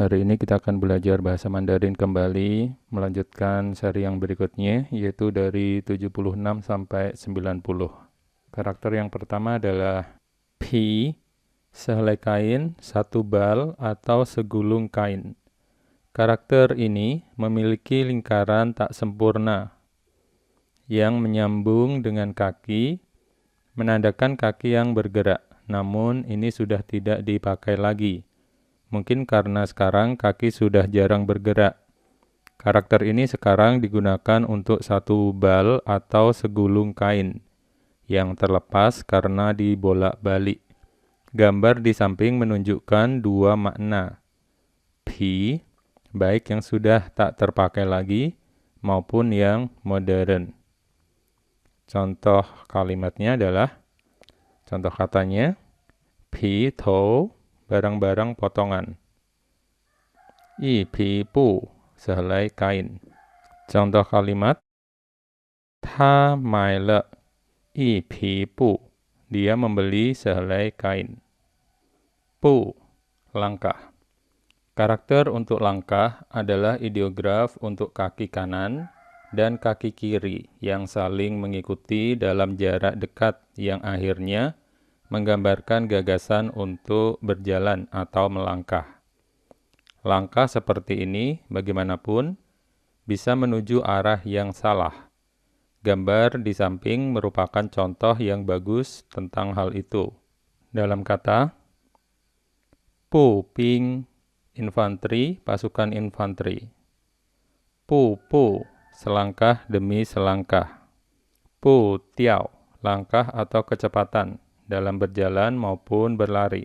Hari ini kita akan belajar bahasa Mandarin kembali, melanjutkan seri yang berikutnya, yaitu dari 76 sampai 90. Karakter yang pertama adalah pi, sehelai kain, satu bal, atau segulung kain. Karakter ini memiliki lingkaran tak sempurna yang menyambung dengan kaki, menandakan kaki yang bergerak. Namun ini sudah tidak dipakai lagi. Mungkin karena sekarang kaki sudah jarang bergerak. Karakter ini sekarang digunakan untuk satu bal atau segulung kain yang terlepas karena dibolak-balik. Gambar di samping menunjukkan dua makna. Pi, baik yang sudah tak terpakai lagi maupun yang modern. Contoh kalimatnya adalah, contoh katanya, pi tou, barang-barang potongan. I pi bu, sehelai kain. Contoh kalimat, ta mai le i pi bu, dia membeli sehelai kain. Bu, langkah. Karakter untuk langkah adalah ideograf untuk kaki kanan dan kaki kiri yang saling mengikuti dalam jarak dekat yang akhirnya menggambarkan gagasan untuk berjalan atau melangkah. Langkah seperti ini, bagaimanapun, bisa menuju arah yang salah. Gambar di samping merupakan contoh yang bagus tentang hal itu. Dalam kata, pu ping, infanteri, pasukan infanteri. Pu pu, selangkah demi selangkah. Pu tiao, langkah atau kecepatan dalam berjalan maupun berlari.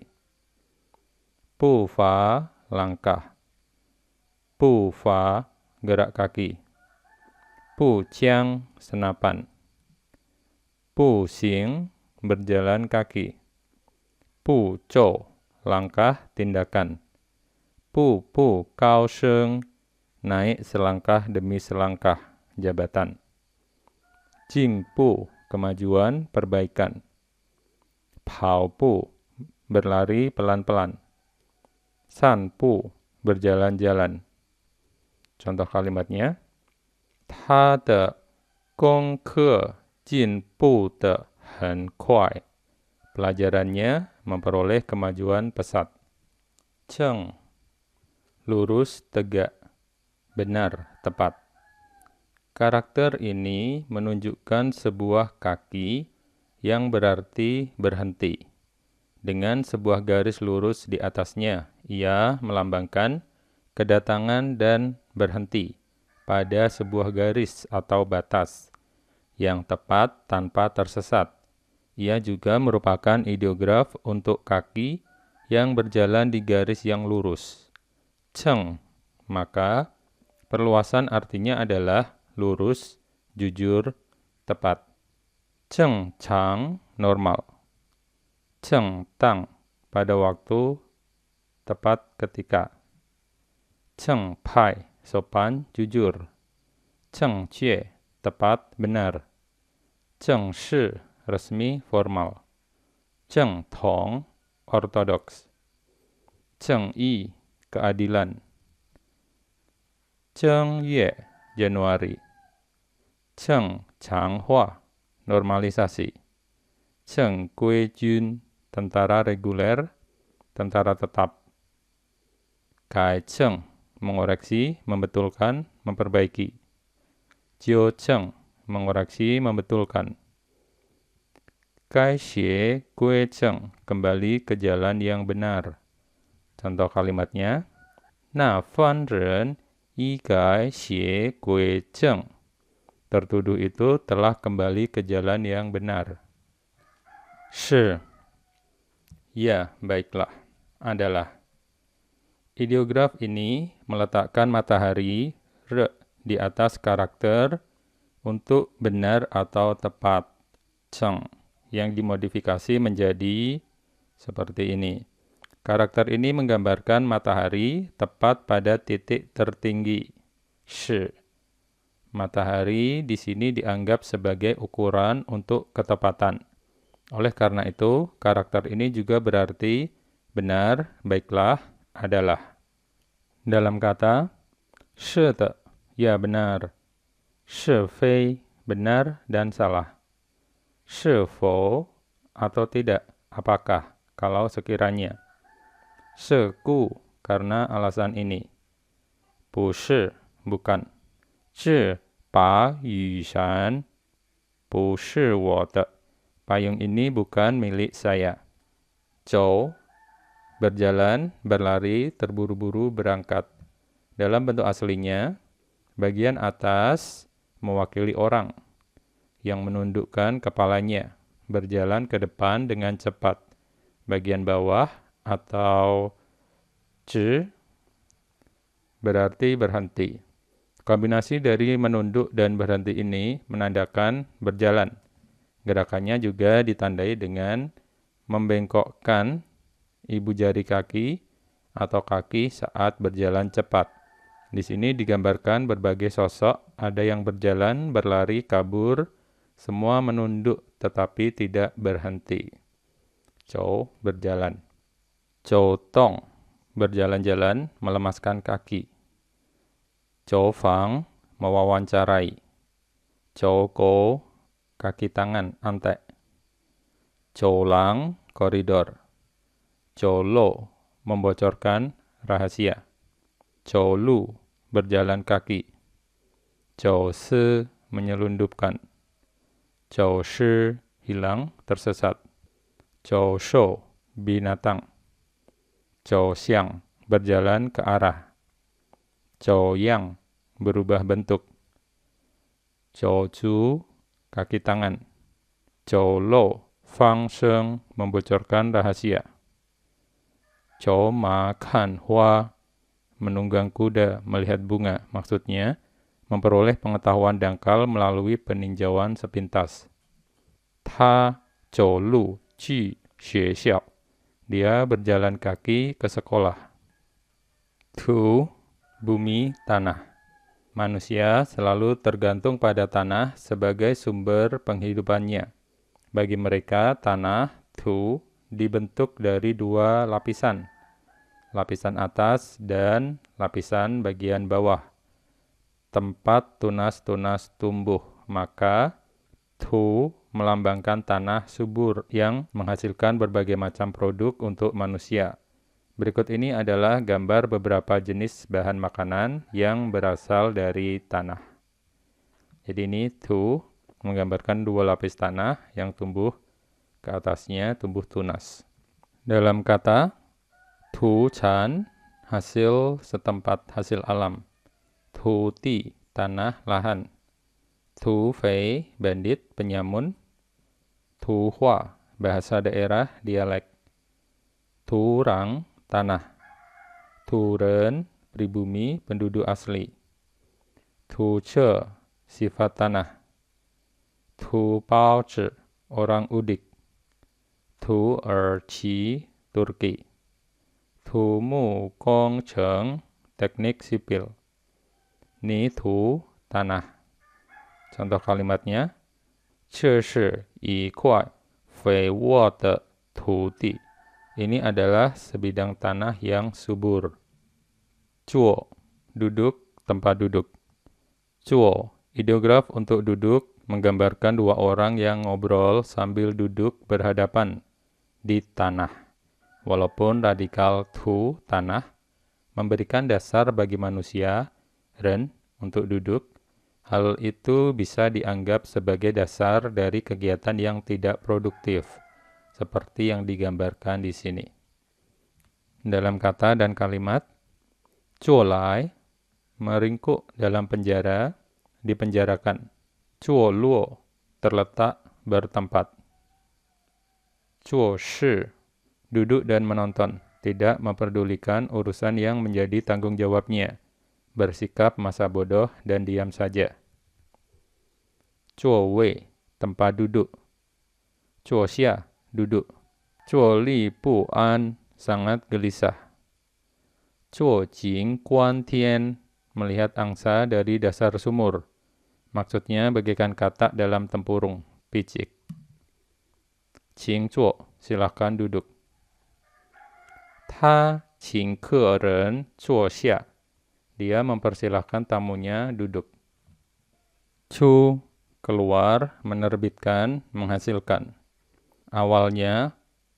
Pu fa, langkah. Pu fa, gerak kaki. Pu qiang, senapan. Pu xing, berjalan kaki. Pu zhou, langkah tindakan. Pu pu gao sheng, naik selangkah demi selangkah, jabatan. Jing pu, kemajuan, perbaikan. Pao pu, berlari pelan-pelan. San pu, berjalan-jalan. Contoh kalimatnya, ta de gong ke jin bu de hen kuai. Pelajarannya memperoleh kemajuan pesat. Cheng, lurus, tegak, benar, tepat. Karakter ini menunjukkan sebuah kaki yang berarti berhenti. Dengan sebuah garis lurus di atasnya, ia melambangkan kedatangan dan berhenti pada sebuah garis atau batas yang tepat tanpa tersesat. Ia juga merupakan ideograf untuk kaki yang berjalan di garis yang lurus. Cheng, maka perluasan artinya adalah lurus, jujur, tepat. Cheng chang, normal. Cheng tang, pada waktu, tepat ketika. Cheng pai, sopan, jujur. Cheng jie, tepat, benar. Cheng shi, resmi, formal. Cheng tong, ortodoks. Cheng yi, keadilan. Cheng ye, Januari. Cheng chang hua, normalisasi. Cheng gui jun, tentara reguler, tentara tetap. Kai cheng, mengoreksi, membetulkan, memperbaiki. Jiu cheng, mengoreksi, membetulkan. Kai xie gui cheng, kembali ke jalan yang benar. Contoh kalimatnya, na fan ren yi gai xie gui cheng. Tertuduh itu telah kembali ke jalan yang benar. Shi, ya, baiklah, adalah. Ideograf ini meletakkan matahari re di atas karakter untuk benar atau tepat, cheng, yang dimodifikasi menjadi seperti ini. Karakter ini menggambarkan matahari tepat pada titik tertinggi, shi. Matahari di sini dianggap sebagai ukuran untuk ketepatan. Oleh karena itu, karakter ini juga berarti benar, baiklah, adalah. Dalam kata, 是的, ya benar, 是非, benar dan salah, 是否, atau tidak, apakah, kalau sekiranya, 是故, karena alasan ini, 不是, bukan, 这把雨伞不是我的, payung ini bukan milik saya, 走, berjalan, berlari, terburu-buru, berangkat. Dalam bentuk aslinya, bagian atas mewakili orang yang menundukkan kepalanya, berjalan ke depan dengan cepat. Bagian bawah atau zhi berarti berhenti. Kombinasi dari menunduk dan berhenti ini menandakan berjalan. Gerakannya juga ditandai dengan membengkokkan ibu jari kaki atau kaki saat berjalan cepat. Di sini digambarkan berbagai sosok, ada yang berjalan, berlari, kabur, semua menunduk tetapi tidak berhenti. Zhou, berjalan. Zhou tong, berjalan-jalan, melemaskan kaki. Zhou fang, mewawancarai. Zhou go, kaki tangan, antek. Zhou lang, koridor. Zhou lo, membocorkan rahasia. Zhou lu, berjalan kaki. Zhou si, menyelundupkan. Zhou shi, hilang, tersesat. Zhou shou, binatang. Zhou xiang, berjalan ke arah. Zhou yang, berubah bentuk. Zhou zu, kaki tangan. Zhou lo, fang sheng, membocorkan rahasia. Zhou ma kan hua, menunggang kuda, melihat bunga, maksudnya memperoleh pengetahuan dangkal melalui peninjauan sepintas. Ta zhou lu ji xue xiao, dia berjalan kaki ke sekolah. Tu, bumi, tanah. Manusia selalu tergantung pada tanah sebagai sumber penghidupannya. Bagi mereka, tanah, tu, dibentuk dari dua lapisan. Lapisan atas dan lapisan bagian bawah. Tempat tunas-tunas tumbuh, maka tu melambangkan tanah subur yang menghasilkan berbagai macam produk untuk manusia. Berikut ini adalah gambar beberapa jenis bahan makanan yang berasal dari tanah. Jadi ini tu menggambarkan dua lapis tanah yang tumbuh ke atasnya, tumbuh tunas. Dalam kata tu chan, hasil setempat, hasil alam. Tu ti, tanah, lahan. Tu fei, bandit, penyamun. Tu hua, bahasa daerah, dialek. Tu rang, tanah. Tu ren, pribumi, penduduk asli. Tu ce, sifat tanah. Tu bao zhi, orang udik. Tu erci, Turki. Tu mu gong cheng, teknik sipil. Ni tu, tanah. Contoh kalimatnya, 这是一块肥沃的土地. Ini adalah sebidang tanah yang subur. Zuo, duduk, tempat duduk. Zuo, ideograf untuk duduk, menggambarkan dua orang yang ngobrol sambil duduk berhadapan di tanah. Walaupun radikal tu, tanah, memberikan dasar bagi manusia, ren, untuk duduk, hal itu bisa dianggap sebagai dasar dari kegiatan yang tidak produktif, seperti yang digambarkan di sini. Dalam kata dan kalimat, zuolai, meringkuk dalam penjara, dipenjarakan. Zuoluo, terletak, bertempat. Zuoshi, duduk dan menonton, tidak memperdulikan urusan yang menjadi tanggung jawabnya, bersikap masa bodoh dan diam saja. Zuowei, tempat duduk. Zuoxia, duduk. Zuoli bu an, sangat gelisah. Zuojing guan tian, melihat angsa dari dasar sumur. Maksudnya bagaikan katak dalam tempurung, picik. Qing zuo, silakan duduk. Ta qing ke ren zuo xia, Dia mempersilahkan tamunya duduk. Chu, keluar, menerbitkan, menghasilkan. Awalnya,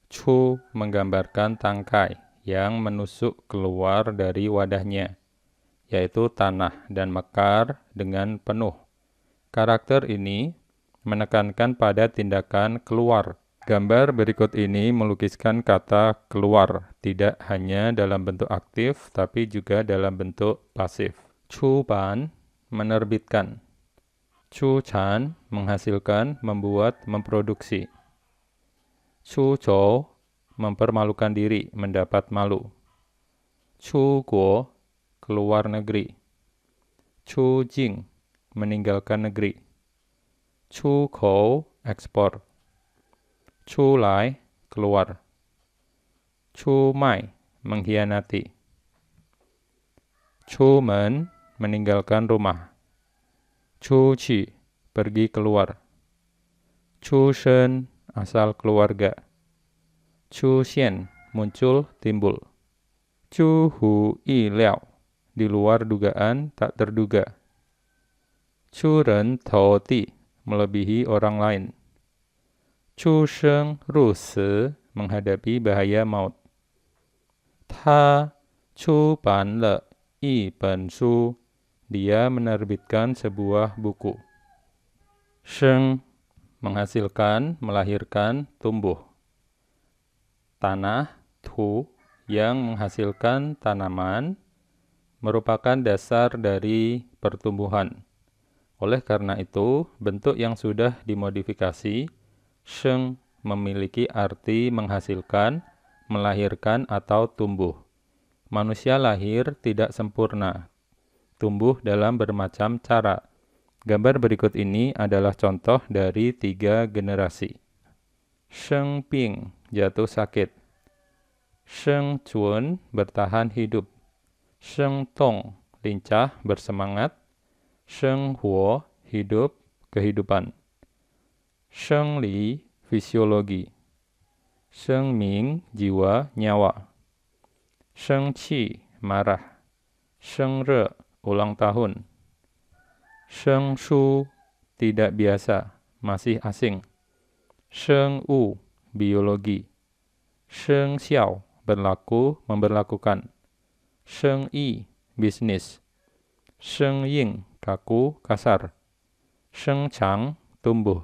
Chu menggambarkan tangkai yang menusuk keluar dari wadahnya, yaitu tanah dan mekar dengan penuh. Karakter ini menekankan pada tindakan keluar. Gambar berikut ini melukiskan kata keluar, tidak hanya dalam bentuk aktif, tapi juga dalam bentuk pasif. Chu Ban, menerbitkan. Chu Chan, menghasilkan, membuat, memproduksi. Chu Zhou, mempermalukan diri, mendapat malu. Chu Guo, keluar negeri. Chu Jing, meninggalkan negeri. Chu Kou, ekspor. Chu Lai, keluar. Chu Mai, mengkhianati. Chu Men, meninggalkan rumah. Chu Qi, pergi keluar. Chu Shen, asal keluarga. Chu Xian, muncul, timbul. Chu Hu Yi Liao, di luar dugaan, tak terduga. Chu Ren Tou Ti, melebihi orang lain. Chu Sheng Ru Si, menghadapi bahaya maut. Ta Chu Ban Le Yi Ben Shu, dia menerbitkan sebuah buku. Sheng, menghasilkan, melahirkan, tumbuh. Tanah, Tu, yang menghasilkan tanaman, merupakan dasar dari pertumbuhan. Oleh karena itu, bentuk yang sudah dimodifikasi, Sheng, memiliki arti menghasilkan, melahirkan, atau tumbuh. Manusia lahir tidak sempurna, tumbuh dalam bermacam cara. Gambar berikut ini adalah contoh dari 3 generasi. Sheng Ping, jatuh sakit. Sheng Chun, bertahan hidup. Sheng Tong, lincah, bersemangat. Sheng Huo, hidup, kehidupan. Sheng Li, fisiologi. Sheng Ming, jiwa, nyawa. Sheng Qi, marah. Sheng Re, ulang tahun. Sheng Shu, tidak biasa, masih asing. Sheng Wu, biologi. Sheng Xiao, berlaku, memberlakukan. Sheng Yi, bisnis. Sheng Ying, kaku, kasar. Sheng Chang, tumbuh.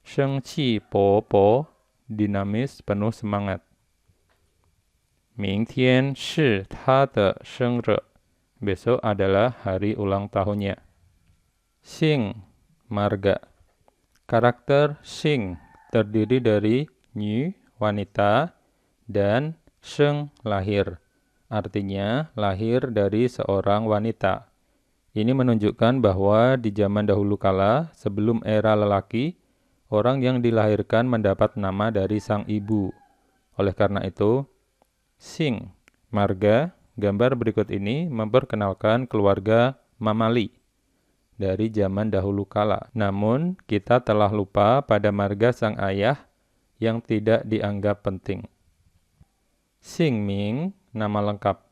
Sheng Qi Po Po, dinamis, penuh semangat. 明天是他的生日. Besok adalah hari ulang tahunnya. Xing, marga. Karakter Xing terdiri dari Nü, wanita, dan Sheng, lahir. Artinya, lahir dari seorang wanita. Ini menunjukkan bahwa di zaman dahulu kala, sebelum era lelaki, orang yang dilahirkan mendapat nama dari sang ibu. Oleh karena itu, Xing, marga. Gambar berikut ini memperkenalkan keluarga Mamali dari zaman dahulu kala. Namun, kita telah lupa pada marga sang ayah yang tidak dianggap penting. Xing Ming, nama lengkap.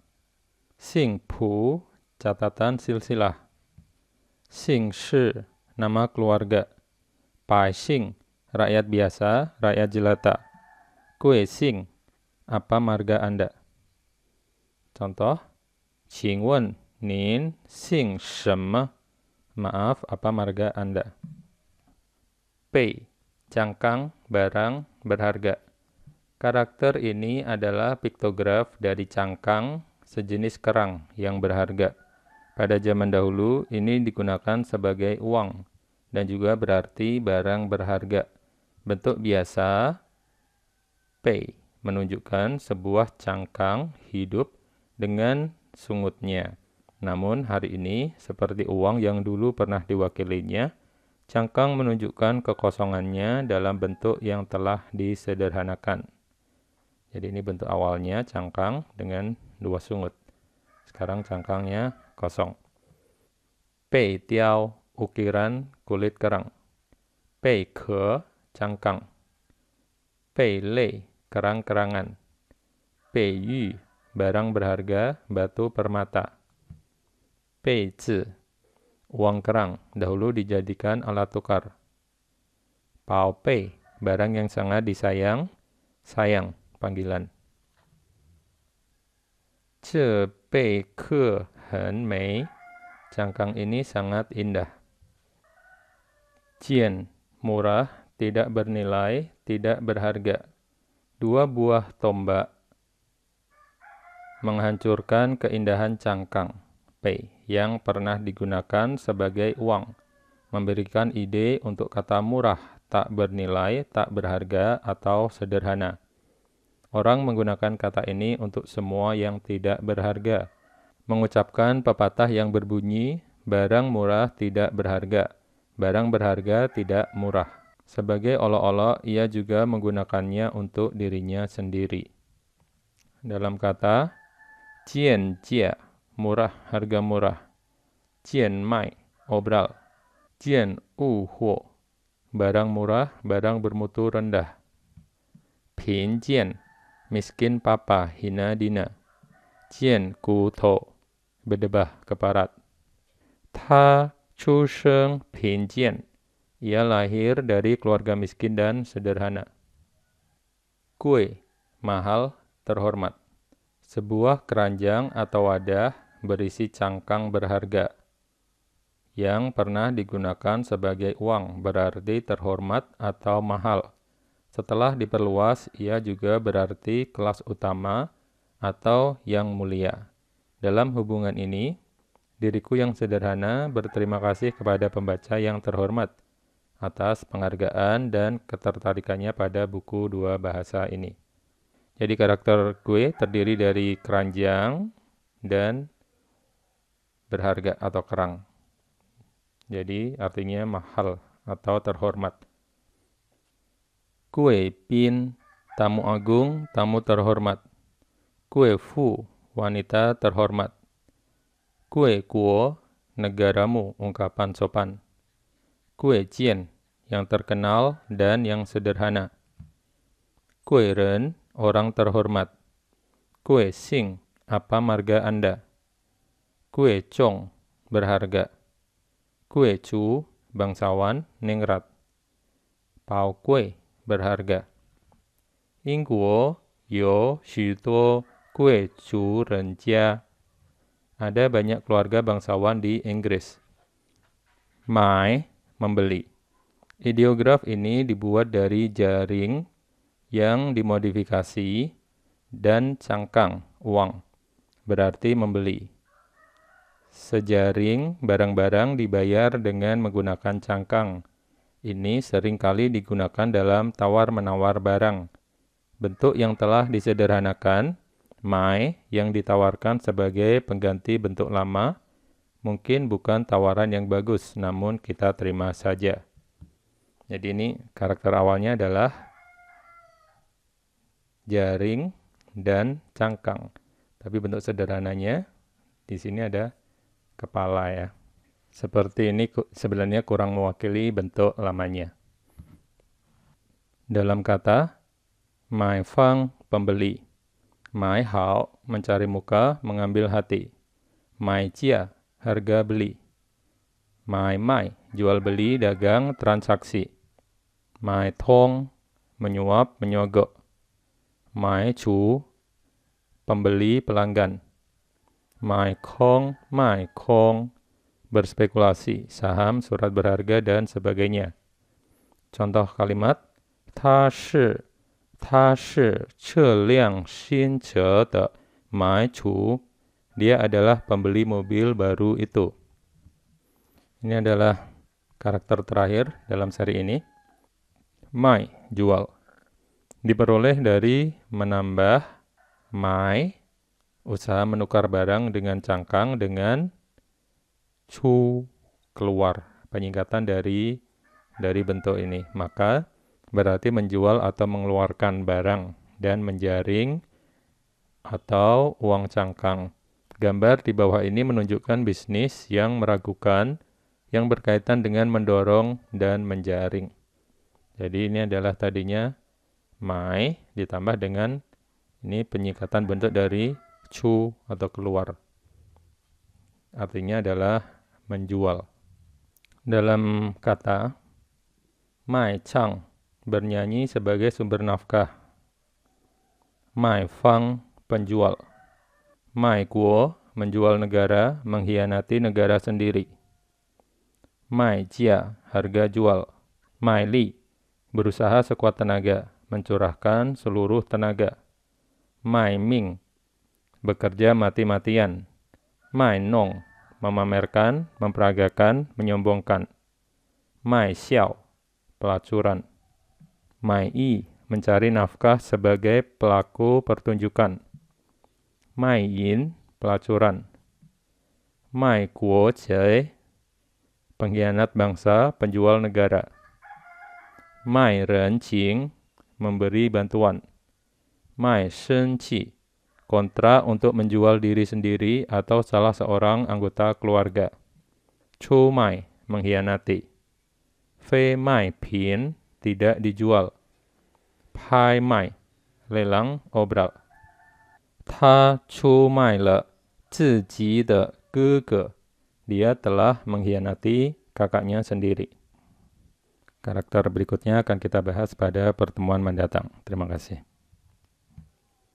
Xing Pu, catatan silsilah. Xing Shi, nama keluarga. Pai Xing, rakyat biasa, rakyat jelata. Kue Xing, apa marga Anda? Contoh, 请问您姓什么? Maaf, apa marga Anda? Pei, cangkang, barang, berharga. Karakter ini adalah piktograf dari cangkang, sejenis kerang yang berharga. Pada zaman dahulu, ini digunakan sebagai uang dan juga berarti barang berharga. Bentuk biasa, Pei, menunjukkan sebuah cangkang hidup dengan sungutnya. Namun hari ini, seperti uang yang dulu pernah diwakilinya, cangkang menunjukkan kekosongannya dalam bentuk yang telah disederhanakan. Jadi ini bentuk awalnya cangkang dengan 2 sungut. Sekarang cangkangnya kosong. Pei tiao, ukiran kulit kerang. Pei ke, cangkang. Pei lei, kerang-kerangan. Pei yu, barang berharga, batu permata. bei zi, uang kerang, dahulu dijadikan alat tukar. Pao pei, barang yang sangat disayang, sayang, panggilan. Ce bei ke hen mei, cangkang ini sangat indah. Jian, murah, tidak bernilai, tidak berharga. 2 buah tombak menghancurkan keindahan cangkang pei yang pernah digunakan sebagai uang, memberikan ide untuk kata murah, tak bernilai, tak berharga, atau sederhana. Orang menggunakan kata ini untuk semua yang tidak berharga, mengucapkan pepatah yang berbunyi, barang murah tidak berharga, barang berharga tidak murah. Sebagai olok-olok, ia juga menggunakannya untuk dirinya sendiri. Dalam kata jian jia, murah, harga murah. Jian mai, obral. Jian wu huo, barang murah, barang bermutu rendah. Pin jian, miskin papa, hina dina. Jian gu to, berdebah, keparat. Ta chu sheng pin jian, ia lahir dari keluarga miskin dan sederhana. Kue, mahal, terhormat. Sebuah keranjang atau wadah berisi cangkang berharga yang pernah digunakan sebagai uang, berarti terhormat atau mahal. Setelah diperluas, ia juga berarti kelas utama atau yang mulia. Dalam hubungan ini, diriku yang sederhana berterima kasih kepada pembaca yang terhormat atas penghargaan dan ketertarikannya pada buku 2 bahasa ini. Jadi karakter kue terdiri dari keranjang dan berharga atau kerang. Jadi artinya mahal atau terhormat. Kue pin, tamu agung, tamu terhormat. Kue fu, wanita terhormat. Kue kuo, negaramu, ungkapan sopan. Kue jian, yang terkenal dan yang sederhana. Kue ren, orang terhormat. Kue sing, apa marga Anda? Kue chong, berharga. Kue cu, bangsawan, ningrat. Pao kue, berharga. Ingguo yo shituo kue cu renjia. Ada banyak keluarga bangsawan di Inggris. Mai, membeli. Ideograf ini dibuat dari jaring yang dimodifikasi dan cangkang, uang, berarti membeli. Sejaring barang-barang dibayar dengan menggunakan cangkang. Ini seringkali digunakan dalam tawar-menawar barang. Bentuk yang telah disederhanakan, mai, yang ditawarkan sebagai pengganti bentuk lama, mungkin bukan tawaran yang bagus, namun kita terima saja. Jadi ini karakter awalnya adalah jaring dan cangkang. Tapi bentuk sederhananya di sini ada kepala ya. Seperti ini sebenarnya kurang mewakili bentuk lamanya. Dalam kata mai fang, pembeli. Mai hao, mencari muka, mengambil hati. Mai jia, harga beli. Mai, jual beli, dagang, transaksi. Mai tong, menyuap, menyogok. Mai cu, pembeli, pelanggan. Mai kong, berspekulasi, saham, surat berharga, dan sebagainya. Contoh kalimat, ta shi ce liang xin ce de mai cu. Dia adalah pembeli mobil baru itu. Ini adalah karakter terakhir dalam seri ini. Mai, jual. Diperoleh dari menambah mai, usaha menukar barang dengan cangkang, dengan cu, keluar, penyingkatan dari bentuk ini. Maka berarti menjual atau mengeluarkan barang, dan menjaring atau uang cangkang. Gambar di bawah ini menunjukkan bisnis yang meragukan, yang berkaitan dengan mendorong dan menjaring. Jadi ini adalah tadinya mai ditambah dengan ini penyingkatan bentuk dari cu atau keluar. artinya adalah menjual. Dalam kata mai chang, bernyanyi sebagai sumber nafkah. Mai fang, penjual. Mai guo, menjual negara, mengkhianati negara sendiri. Mai jia, harga jual. Mai li, berusaha sekuat tenaga, mencurahkan seluruh tenaga. Mai ming, bekerja mati-matian. Mai nong, memamerkan, memperagakan, menyombongkan. Mai xiao, pelacuran. Mai yi, mencari nafkah sebagai pelaku pertunjukan. Mai yin, pelacuran. Mai guo jie, pengkhianat bangsa, penjual negara. Mai ren qing, memberi bantuan. Mai shen qi, kontrak untuk menjual diri sendiri atau salah seorang anggota keluarga. Chu mai, mengkhianati. Fei mai pin, tidak dijual. Pai mai, lelang obral. Ta chu mai le ziji de gege. Dia telah mengkhianati kakaknya sendiri. Karakter berikutnya akan kita bahas pada pertemuan mendatang. Terima kasih.